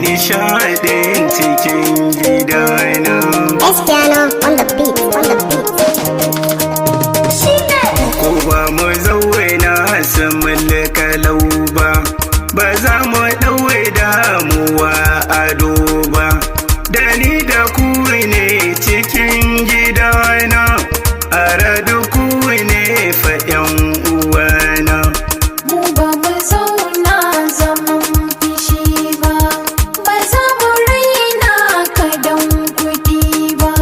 Nishaɗin cikin gidana. Espiano on the beat, on the beat. Ko ba mu zauna su mulka lauba, ba za mu ɗaure damuwa ado ba. Da ni da ku ne cikin gidana, a radu ku ne fa 'yan uwana. Mu ba mu zauna zaman fishi ba, ba za mu raina ka dan kuɗi ba.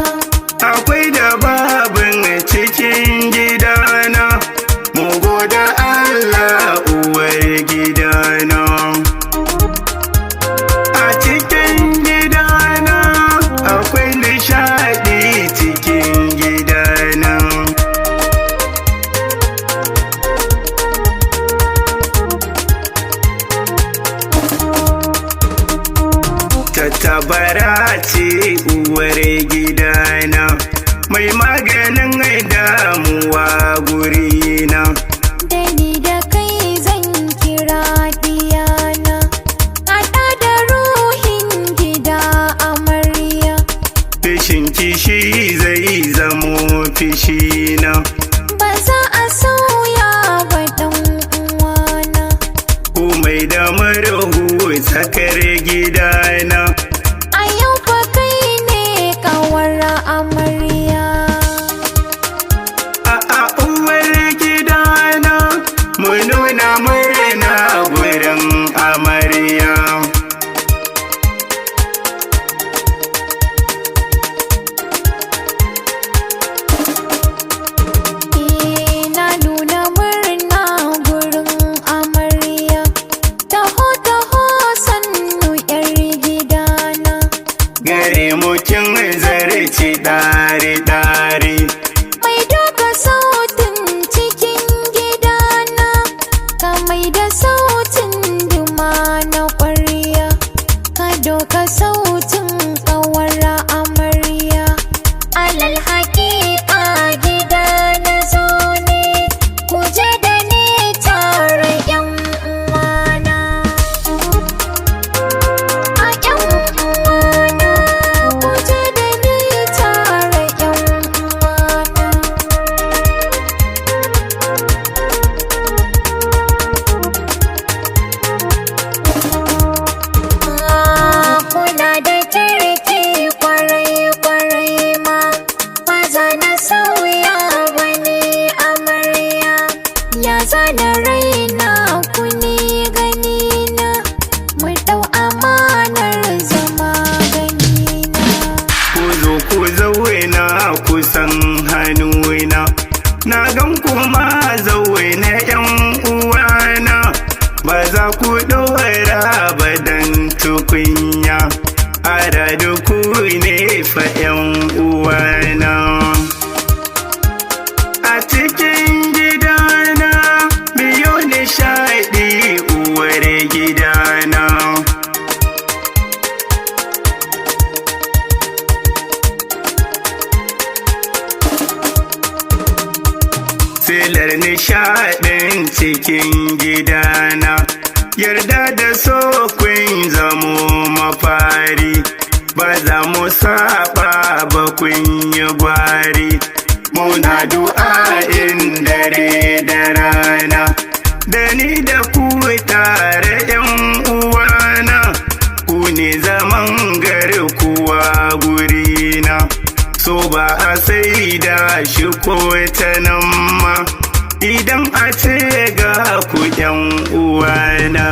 Akwai da babin cikin gidana, mu goda Allah uwar gidana. A cikin gidana akwai nishaɗi cikin gidana. Tattabara ce uwar gidana, mai maganin damuwa gurina. Da ni da kai zan kira diyana, haɗa da ruhin gida amarya. Fishin kishi zai zamo fishina. Ba za a sauya ba ɗan uwana. Komai da marahu tsakar gidana. A yau fa kai ne kawar amarya. A uwar gidana, mu nuna murna gurin amarya. Na nuna murna gurin amarya. Taho taho sannu yar gidana. Gare mutum zarci ɗare-ɗare. Mai doka sautin cikin gidana, ka mai da sautin duma na ƙwarya. Ka doka sautin ƙawar amarya. Alal haƙiƙa gida na zo ne, ku je da ni tare 'yan uwana. A 'yan uwana, ku je da ni tare 'yan uwana. Kuna da kirki kwarai-kwarai ma, ba za na sauya ba ne amarya. Ya zana raina ku ne ganina, mu ɗau amanar zama ganina. Ku zo ku zauna kusan hannuna, na gan kuma zauna 'yan uwana. Ba za ku ɗora ba dan tukunya, a radu ku ne fa 'yan uwana. A cikin gidana biyo nishaɗi uwar gidana. Silar nishaɗin cikin gidana, yarda da so kun zamo mafari. Ba za mu saba ba kun yi gwari. Muna du'a'in dare da rana, da ni da ku tare 'yan uwana. Ku ne zaman garkuwa gurina, so ba a sai da shi ko ta nan ma. Idan a ce ga ku 'yan uwana.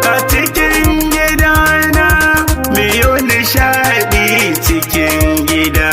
A cikin gidana, miyo nishaɗi cikin gida.